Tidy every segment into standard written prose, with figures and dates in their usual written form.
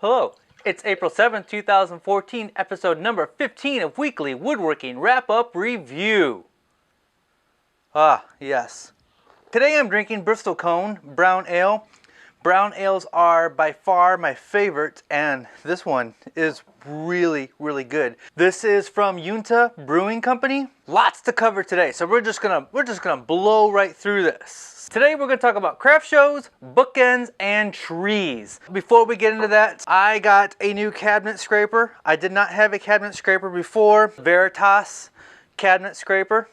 Hello, it's April 7th, 2014, episode number 15 of Weekly Woodworking Wrap-Up Review. Yes. Today I'm drinking Bristol Cone Brown Ale. Brown ales are by far my favorite, and this one is really good. This is from Yunta Brewing Company. Lots to cover today, so we're just gonna blow right through this. Today we're gonna talk about craft shows, bookends, and trees. Before we get into that, I got a new cabinet scraper. I did not have a cabinet scraper before. Veritas cabinet scraper.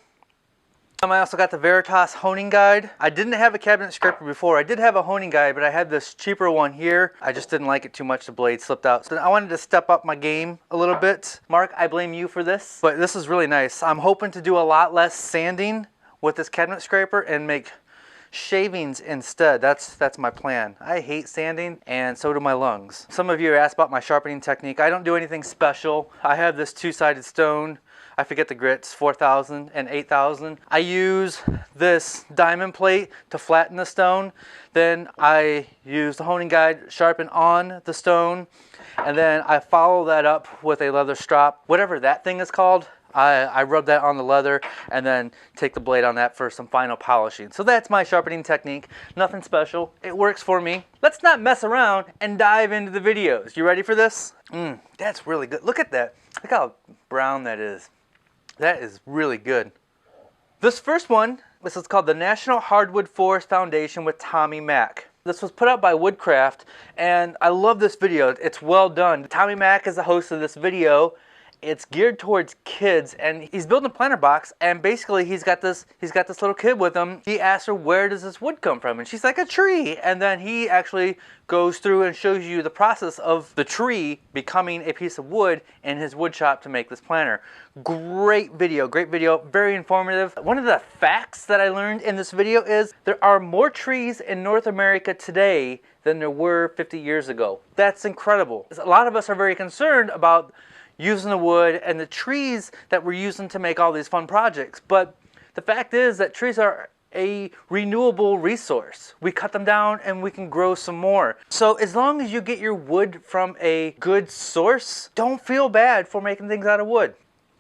I also got the Veritas honing guide. I didn't have a cabinet scraper before. I did have a honing guide, but I had this cheaper one here. I just didn't like it too much. The blade slipped out. So I wanted to step up my game a little bit. Mark, I blame you for this, but this is really nice. I'm hoping to do a lot less sanding with this cabinet scraper and make shavings instead. That's my plan. I hate sanding, and so do my lungs. Some of you asked about my sharpening technique. I don't do anything special. I have this two-sided stone. I forget the grits, 4,000 and 8,000. I use this diamond plate to flatten the stone. Then I use the honing guide, sharpen on the stone, and then I follow that up with a leather strop, whatever that thing is called. I rub that on the leather and then take the blade on that for some final polishing. So that's my sharpening technique. Nothing special. It works for me. Let's not mess around and dive into the videos. You ready for this? That's really good. Look at that. Look how brown that is. That is really good. This first one, this is called the National Hardwood Forest Foundation with Tommy Mack. This was put out by Woodcraft, and I love this video. It's well done. Tommy Mack is the host of this video. It's geared towards kids, and he's building a planter box, and basically he's got this little kid with him. He asks her, where does this wood come from? And she's like, a tree. And then he actually goes through and shows you the process of the tree becoming a piece of wood in his wood shop to make this planter. Great video, very informative. One of the facts that I learned in this video is there are more trees in North America today than there were 50 years ago. That's incredible. A lot of us are very concerned about using the wood and the trees that we're using to make all these fun projects. But the fact is that trees are a renewable resource. We cut them down and we can grow some more. So as long as you get your wood from a good source, don't feel bad for making things out of wood.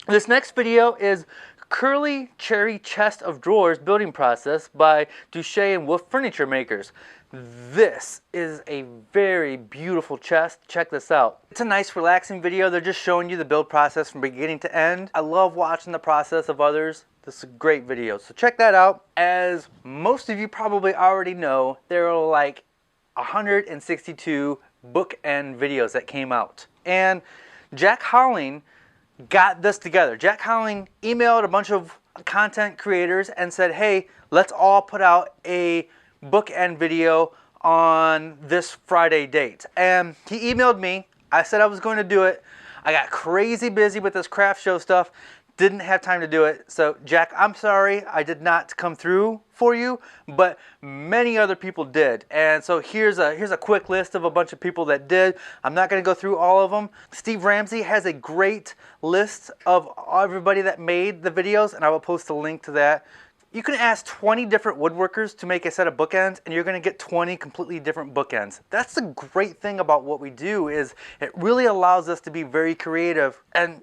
This next video is Curly Cherry Chest of Drawers Building Process by Doucette and Wolfe Furniture Makers. This is a very beautiful chest. Check this out. It's a nice relaxing video. They're just showing you the build process from beginning to end. I love watching the process of others. This is a great video, so check that out. As most of you probably already know, there are like 162 bookend videos that came out. And Jack Howling got this together. Jack Howling emailed a bunch of content creators and said, hey, let's all put out a bookend video on this Friday date. And he emailed me. I said I was going to do it. I got crazy busy with this craft show stuff. Didn't have time to do it. So Jack, I'm sorry I did not come through for you, but many other people did. And so here's a quick list of a bunch of people that did. I'm not going to go through all of them. Steve Ramsey has a great list of everybody that made the videos, and I will post a link to that. You can ask 20 different woodworkers to make a set of bookends, and you're going to get 20 completely different bookends. That's the great thing about what we do, is it really allows us to be very creative, and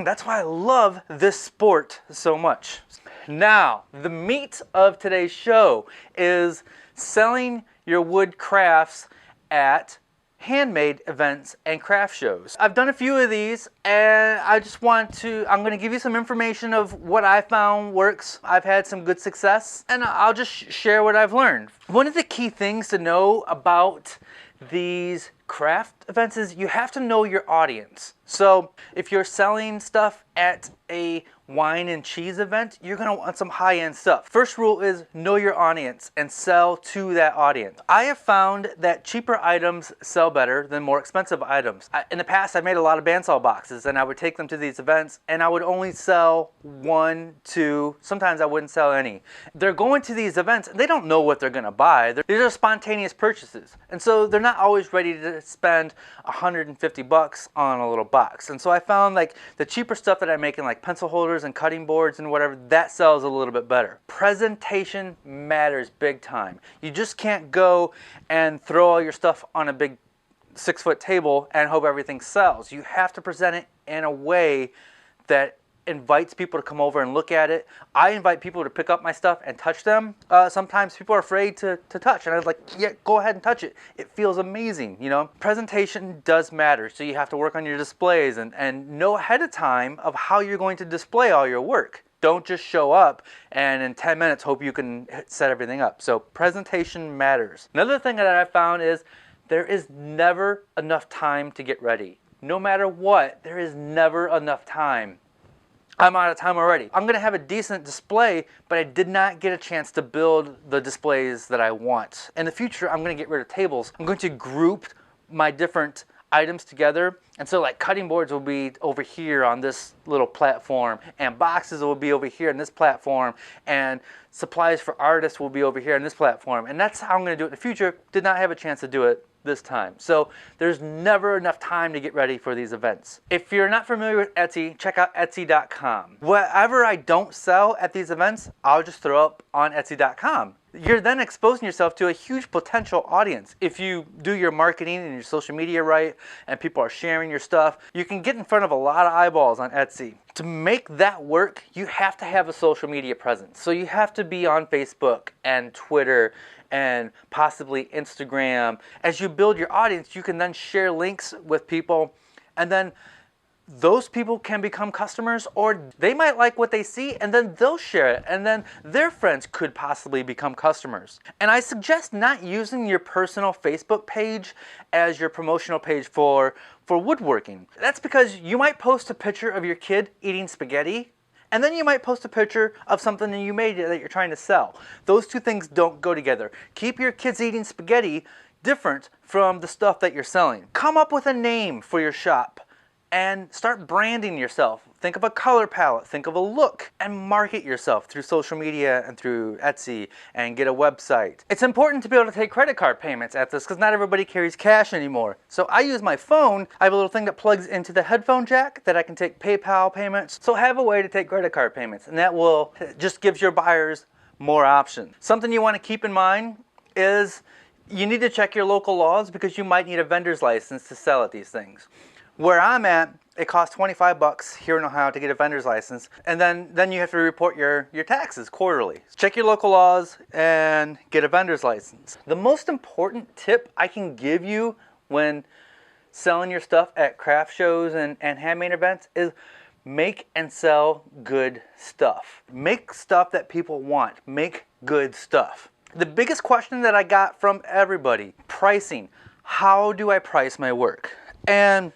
that's why I love this sport so much. Now, the meat of today's show is selling your wood crafts at handmade events and craft shows. I've done a few of these, and I'm going to give you some information of what I found works. I've had some good success, and I'll just share what I've learned. One of the key things to know about these craft events is you have to know your audience. So if you're selling stuff at a wine and cheese event, you're going to want some high-end stuff. First rule is know your audience and sell to that audience. I have found that cheaper items sell better than more expensive items. In the past, I made a lot of bandsaw boxes, and I would take them to these events, and I would only sell 1, 2, sometimes I wouldn't sell any. They're going to these events, and they don't know what they're going to buy. These are spontaneous purchases, and so they're not always ready to spend $150 on a little box. And so I found like the cheaper stuff that I make in like pencil holders and cutting boards and whatever, that sells a little bit better. Presentation matters big time. You just can't go and throw all your stuff on a big 6-foot table and hope everything sells. You have to present it in a way that invites people to come over and look at it. I invite people to pick up my stuff and touch them. Sometimes people are afraid to touch, and I was like, yeah, go ahead and touch it. It feels amazing, you know? Presentation does matter, so you have to work on your displays and know ahead of time of how you're going to display all your work. Don't just show up and in 10 minutes hope you can set everything up. So presentation matters. Another thing that I found is there is never enough time to get ready. No matter what, there is never enough time. I'm out of time already. I'm gonna have a decent display, but I did not get a chance to build the displays that I want. In the future, I'm gonna get rid of tables. I'm going to group my different items together. And so like cutting boards will be over here on this little platform, and boxes will be over here on this platform, and supplies for artists will be over here on this platform. And that's how I'm gonna do it in the future. Did not have a chance to do it this time. So there's never enough time to get ready for these events. If you're not familiar with Etsy, check out Etsy.com. Whatever I don't sell at these events, I'll just throw up on Etsy.com. You're then exposing yourself to a huge potential audience. If you do your marketing and your social media right, and people are sharing your stuff, you can get in front of a lot of eyeballs on Etsy. To make that work, you have to have a social media presence. So you have to be on Facebook and Twitter and possibly Instagram. As you build your audience, you can then share links with people, and then those people can become customers, or they might like what they see and then they'll share it, and then their friends could possibly become customers. And I suggest not using your personal Facebook page as your promotional page for woodworking. That's because you might post a picture of your kid eating spaghetti, and then you might post a picture of something that you made that you're trying to sell. Those two things don't go together. Keep your kids eating spaghetti different from the stuff that you're selling. Come up with a name for your shop and start branding yourself. Think of a color palette, think of a look, and market yourself through social media and through Etsy, and get a website. It's important to be able to take credit card payments at this because not everybody carries cash anymore. So I use my phone. I have a little thing that plugs into the headphone jack that I can take PayPal payments. So have a way to take credit card payments, and that will just gives your buyers more options. Something you want to keep in mind is you need to check your local laws because you might need a vendor's license to sell at these things. Where I'm at, it costs 25 bucks here in Ohio to get a vendor's license, and then you have to report your taxes quarterly. Check your local laws and get a vendor's license. The most important tip I can give you when selling your stuff at craft shows and handmade events is make and sell good stuff. Make stuff that people want. Make good stuff. The biggest question that I got from everybody, pricing. How do I price my work? And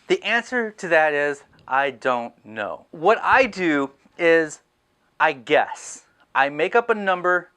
the answer to that is, I don't know. What I do is I guess. I make up a number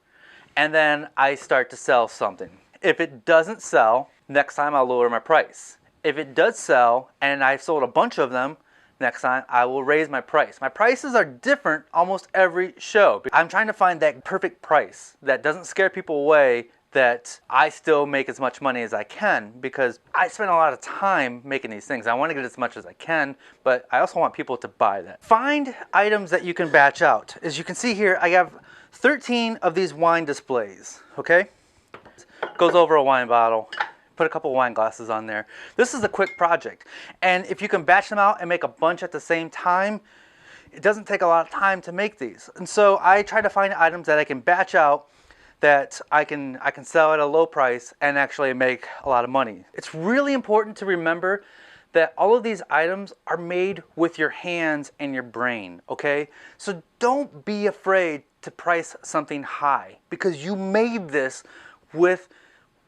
and then I start to sell something. If it doesn't sell, next time I'll lower my price. If it does sell and I've sold a bunch of them, next time I will raise my price. My prices are different almost every show. I'm trying to find that perfect price that doesn't scare people away, that I still make as much money as I can, because I spend a lot of time making these things. I want to get as much as I can, but I also want people to buy that. Find items that you can batch out. As you can see here, I have 13 of these wine displays, okay? Goes over a wine bottle. Put a couple wine glasses on there. This is a quick project. And if you can batch them out and make a bunch at the same time, it doesn't take a lot of time to make these. And so I try to find items that I can batch out that I can sell at a low price and actually make a lot of money. It's really important to remember that all of these items are made with your hands and your brain, okay? So don't be afraid to price something high, because you made this with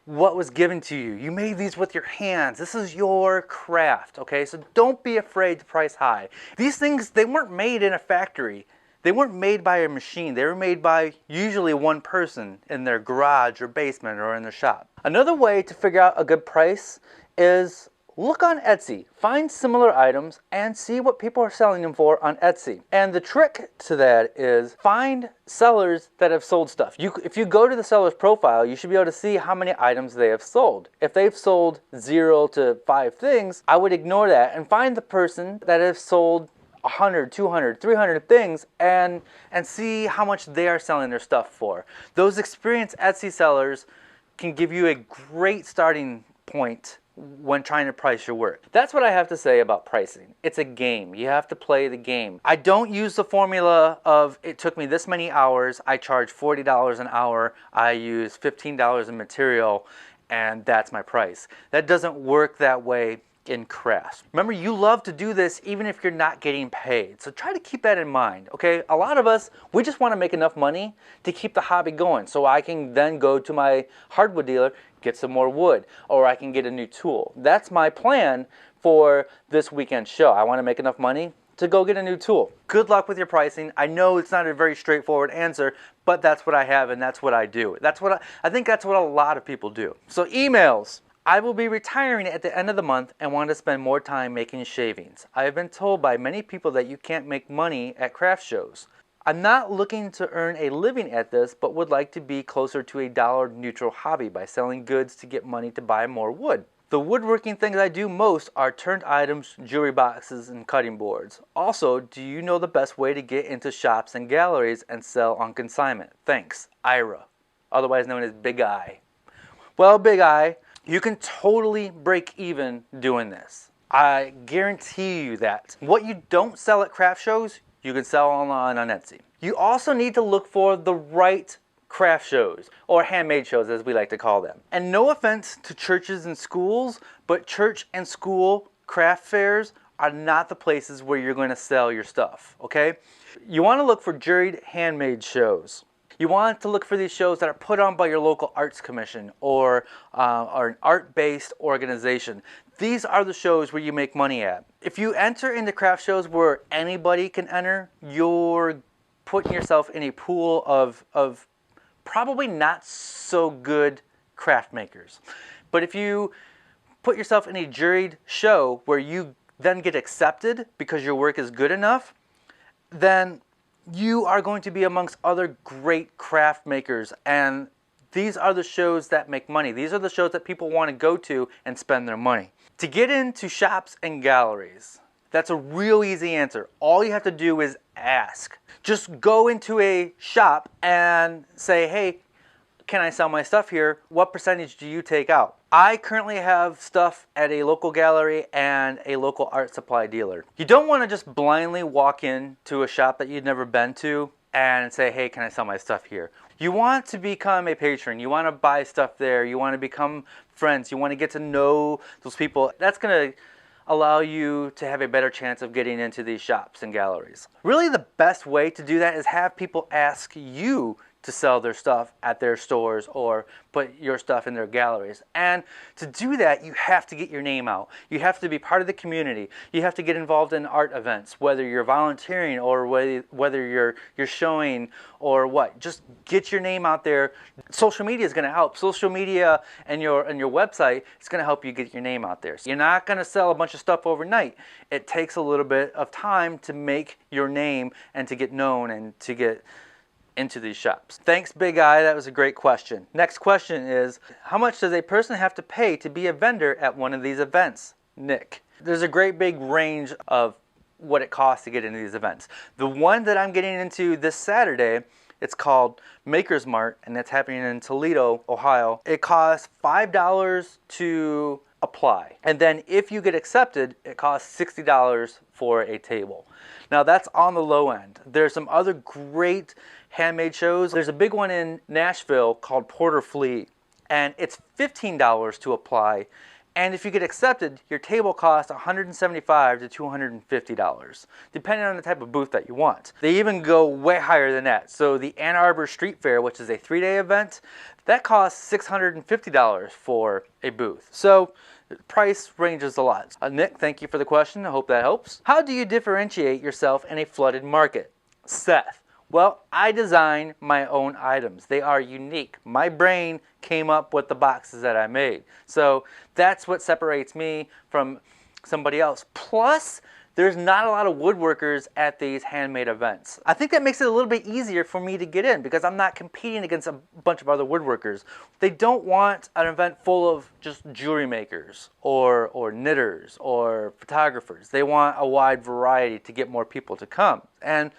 what was given to you. You made these with your hands. This is your craft, okay? So don't be afraid to price high. These things, they weren't made in a factory. They weren't made by a machine. They were made by usually one person in their garage or basement or in their shop. Another way to figure out a good price is look on Etsy. Find similar items and see what people are selling them for on Etsy. And the trick to that is find sellers that have sold stuff. If you go to the seller's profile, you should be able to see how many items they have sold. If they've sold 0 to 5 things, I would ignore that and find the person that has sold 100, 200, 300 things and see how much they are selling their stuff for. Those experienced Etsy sellers can give you a great starting point when trying to price your work. That's what I have to say about pricing. It's a game. You have to play the game. I don't use the formula of it took me this many hours, I charge $40 an hour, I use $15 in material, and that's my price. That doesn't work that way in crafts. Remember, you love to do this even if you're not getting paid. So try to keep that in mind, okay? A lot of us, we just want to make enough money to keep the hobby going so I can then go to my hardwood dealer, get some more wood, or I can get a new tool. That's my plan for this weekend show. I want to make enough money to go get a new tool. Good luck with your pricing. I know it's not a very straightforward answer, but that's what I have and that's what I do. I think that's what a lot of people do. So emails. I will be retiring at the end of the month and want to spend more time making shavings. I have been told by many people that you can't make money at craft shows. I'm not looking to earn a living at this, but would like to be closer to a dollar neutral hobby by selling goods to get money to buy more wood. The woodworking things I do most are turned items, jewelry boxes, and cutting boards. Also, do you know the best way to get into shops and galleries and sell on consignment? Thanks, Ira, otherwise known as Big I. Well, Big I, you can totally break even doing this. I guarantee you that. What you don't sell at craft shows, you can sell online on Etsy. You also need to look for the right craft shows, or handmade shows as we like to call them. And no offense to churches and schools, but church and school craft fairs are not the places where you're going to sell your stuff, okay? You want to look for juried handmade shows. You want to look for these shows that are put on by your local arts commission or an art-based organization. These are the shows where you make money at. If you enter into craft shows where anybody can enter, you're putting yourself in a pool of probably not so good craft makers. But if you put yourself in a juried show where you then get accepted because your work is good enough, then you are going to be amongst other great craft makers, and these are the shows that make money. These are the shows that people want to go to and spend their money. To get into shops and galleries, that's a real easy answer. All you have to do is ask. Just go into a shop and say, hey, can I sell my stuff here? What percentage do you take out? I currently have stuff at a local gallery and a local art supply dealer. You don't want to just blindly walk into a shop that you've never been to and say, hey, can I sell my stuff here? You want to become a patron. You want to buy stuff there. You want to become friends. You want to get to know those people. That's going to allow you to have a better chance of getting into these shops and galleries. Really, the best way to do that is have people ask you to sell their stuff at their stores or put your stuff in their galleries. And to do that, you have to get your name out. You have to be part of the community. You have to get involved in art events, whether you're volunteering or whether you're showing or what. Just get your name out there. Social media is going to help. Social media and your website is going to help you get your name out there. So you're not going to sell a bunch of stuff overnight. It takes a little bit of time to make your name and to get known and to get into these shops. Thanks, Big I. That was a great question. Next question is, how much does a person have to pay to be a vendor at one of these events? Nick. There's a great big range of what it costs to get into these events. The one that I'm getting into this Saturday, it's called Maker's Mart, and it's happening in Toledo, Ohio. It costs $5 to apply. And then if you get accepted, it costs $60 for a table. Now that's on the low end. There's some other great handmade shows. There's a big one in Nashville called Porter Flea, and it's $15 to apply. And if you get accepted, your table costs $175 to $250, depending on the type of booth that you want. They even go way higher than that. So the Ann Arbor Street Fair, which is a 3-day event, that costs $650 for a booth. So the price ranges a lot. Nick, thank you for the question. I hope that helps. How do you differentiate yourself in a flooded market? Seth. Well, I design my own items. They are unique. My brain came up with the boxes that I made. So that's what separates me from somebody else. Plus, there's not a lot of woodworkers at these handmade events. I think that makes it a little bit easier for me to get in because I'm not competing against a bunch of other woodworkers. They don't want an event full of just jewelry makers or knitters or photographers. They want a wide variety to get more people to come. And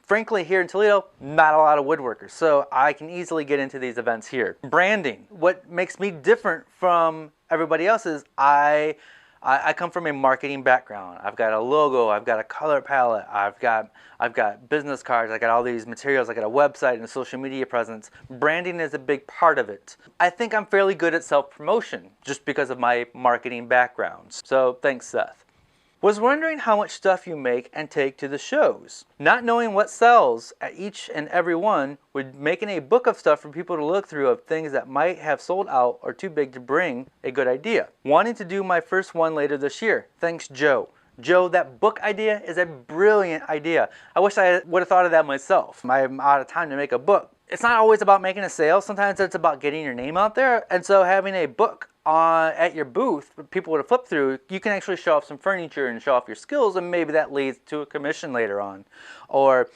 frankly, here in Toledo, not a lot of woodworkers, so I can easily get into these events here. Branding. What makes me different from everybody else is I come from a marketing background. I've got a logo, I've got a color palette, I've got business cards, I got all these materials, I got a website and a social media presence. Branding is a big part of it. I think I'm fairly good at self-promotion just because of my marketing background. So thanks, Seth. Was wondering how much stuff you make and take to the shows. Not knowing what sells at each and every one, would making a book of stuff for people to look through of things that might have sold out or too big to bring a good idea. Wanting to do my first one later this year. Thanks, Joe. Joe, that book idea is a brilliant idea. I wish I would have thought of that myself. I'm out of time to make a book. It's not always about making a sale. Sometimes it's about getting your name out there. And so having a book at your booth for people to flip through, you can actually show off some furniture and show off your skills, and maybe that leads to a commission later on. Or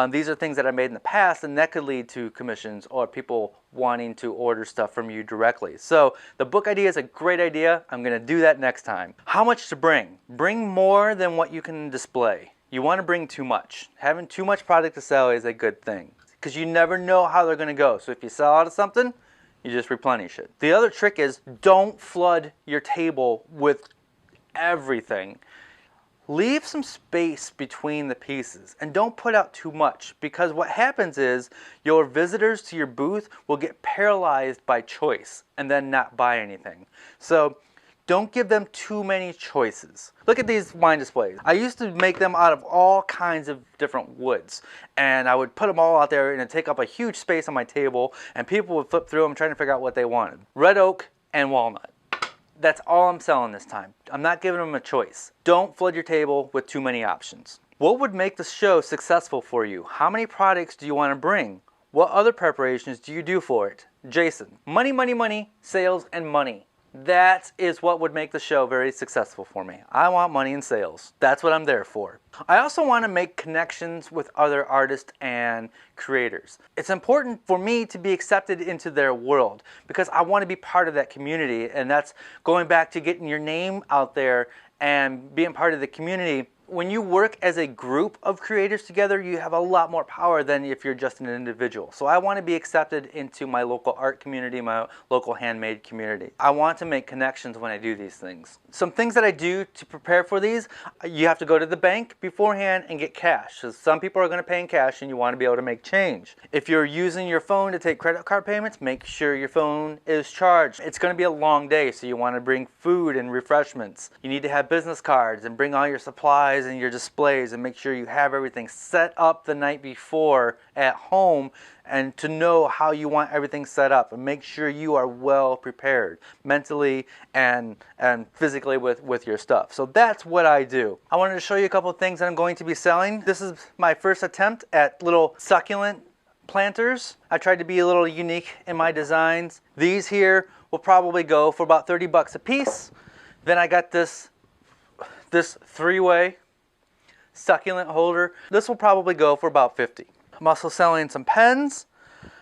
these are things that I made in the past, and that could lead to commissions or people wanting to order stuff from you directly. So the book idea is a great idea. I'm going to do that next time. How much to bring? Bring more than what you can display. You want to bring too much. Having too much product to sell is a good thing because you never know how they're going to go. So if you sell out of something, you just replenish it. The other trick is don't flood your table with everything. Leave some space between the pieces and don't put out too much, because what happens is your visitors to your booth will get paralyzed by choice and then not buy anything. So don't give them too many choices. Look at these wine displays. I used to make them out of all kinds of different woods, and I would put them all out there and it'd take up a huge space on my table, and people would flip through them trying to figure out what they wanted. Red oak and walnut. That's all I'm selling this time. I'm not giving them a choice. Don't flood your table with too many options. What would make the show successful for you? How many products do you want to bring? What other preparations do you do for it? Jason. Money, money, money, sales, and money. That is what would make the show very successful for me. I want money and sales. That's what I'm there for. I also want to make connections with other artists and creators. It's important for me to be accepted into their world because I want to be part of that community, and that's going back to getting your name out there and being part of the community. When you work as a group of creators together, you have a lot more power than if you're just an individual. So I want to be accepted into my local art community, my local handmade community. I want to make connections when I do these things. Some things that I do to prepare for these, you have to go to the bank beforehand and get cash. So some people are going to pay in cash and you want to be able to make change. If you're using your phone to take credit card payments, make sure your phone is charged. It's going to be a long day, so you want to bring food and refreshments. You need to have business cards and bring all your supplies and your displays, and make sure you have everything set up the night before at home, and to know how you want everything set up, and make sure you are well prepared mentally and physically with your stuff. So that's what I do. I wanted to show you a couple of things that I'm going to be selling. This is my first attempt at little succulent planters. I tried to be a little unique in my designs. These here will probably go for about 30 bucks a piece. Then I got this three-way succulent holder. This will probably go for about 50. I'm also selling some pens.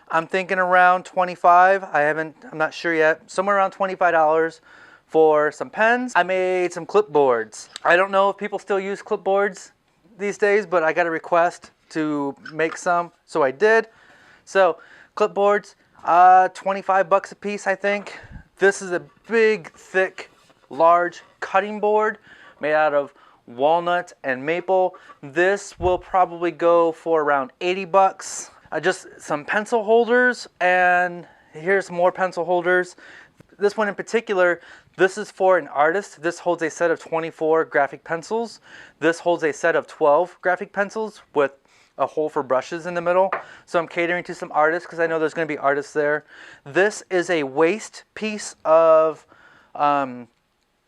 I'm thinking around 25. I'm not sure yet. Somewhere around $25 for some pens. I made some clipboards. I don't know if people still use clipboards these days, but I got a request to make some, so I did. So clipboards, 25 bucks a piece, I think. This is a big, thick, large cutting board made out of walnut and maple. This will probably go for around 80 bucks. Just some pencil holders, and here's more pencil holders. This one in particular, this is for an artist. This holds a set of 24 graphic pencils. This holds a set of 12 graphic pencils with a hole for brushes in the middle. So I'm catering to some artists because I know there's going to be artists there. This is a waste piece of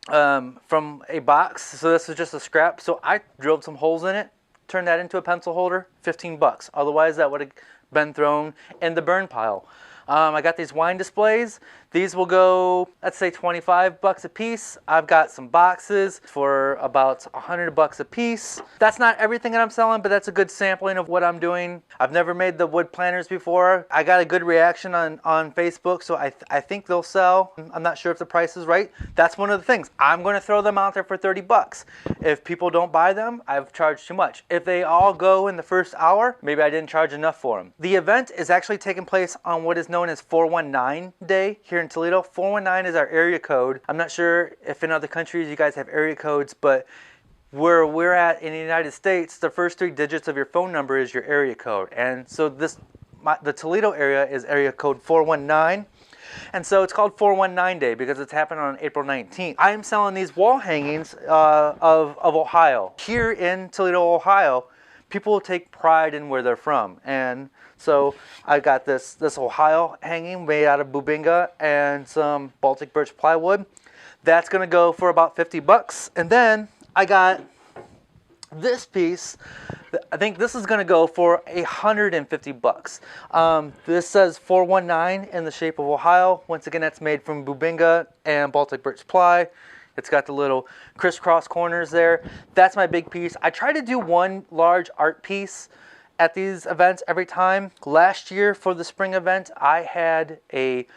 from a box, so this is just a scrap. So I drilled some holes in it, turned that into a pencil holder, 15 bucks. Otherwise that would have been thrown in the burn pile. I got these wine displays. These will go, let's say 25 bucks a piece. I've got some boxes for about 100 bucks a piece. That's not everything that I'm selling, but that's a good sampling of what I'm doing. I've never made the wood planners before. I got a good reaction on Facebook, so I think they'll sell. I'm not sure if the price is right. That's one of the things. I'm going to throw them out there for 30 bucks. If people don't buy them, I've charged too much. If they all go in the first hour, maybe I didn't charge enough for them. The event is actually taking place on what is known as 419 Day here in Toledo. 419 is our area code. I'm not sure if in other countries you guys have area codes, but where we're at in the United States, the first 3 digits of your phone number is your area code. And so the Toledo area is area code 419. And so it's called 419 Day because it's happening on April 19th. I am selling these wall hangings of Ohio. Here in Toledo, Ohio, people take pride in where they're from. And so I got this Ohio hanging made out of bubinga and some Baltic birch plywood. That's gonna go for about 50 bucks. And then I got this piece. I think this is gonna go for 150 bucks. This says 419 in the shape of Ohio. Once again, that's made from bubinga and Baltic birch ply. It's got the little crisscross corners there. That's my big piece. I try to do one large art piece at these events every time. Last year for the spring event, I had a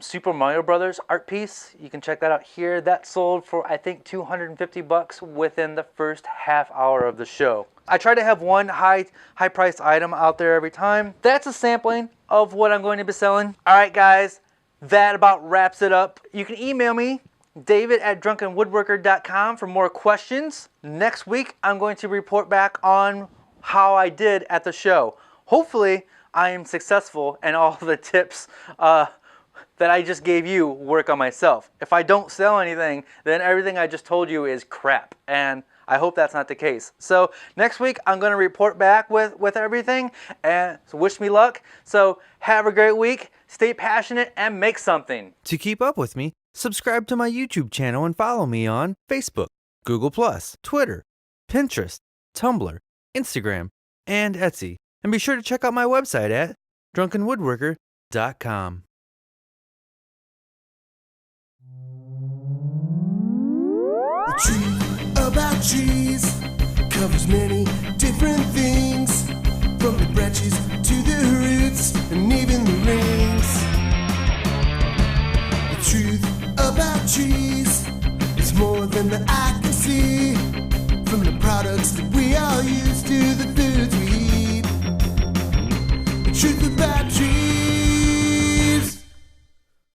Super Mario Brothers art piece. You can check that out here. That sold for, I think, 250 bucks within the first half hour of the show. I try to have one high priced item out there every time. That's a sampling of what I'm going to be selling. All right, guys, that about wraps it up. You can email me, david@drunkenwoodworker.com, for more questions. Next week, I'm going to report back on how I did at the show. Hopefully, I am successful and all the tips that I just gave you work on myself. If I don't sell anything, then everything I just told you is crap. And I hope that's not the case. So next week, I'm going to report back with everything. And so wish me luck. So have a great week. Stay passionate and make something. To keep up with me, subscribe to my YouTube channel and follow me on Facebook, Google+, Twitter, Pinterest, Tumblr, Instagram, and Etsy. And be sure to check out my website at drunkenwoodworker.com. The truth about trees covers many different things, from the branches to the roots and even the rings. The truth about trees is more than the eye can see, from the products that we all use to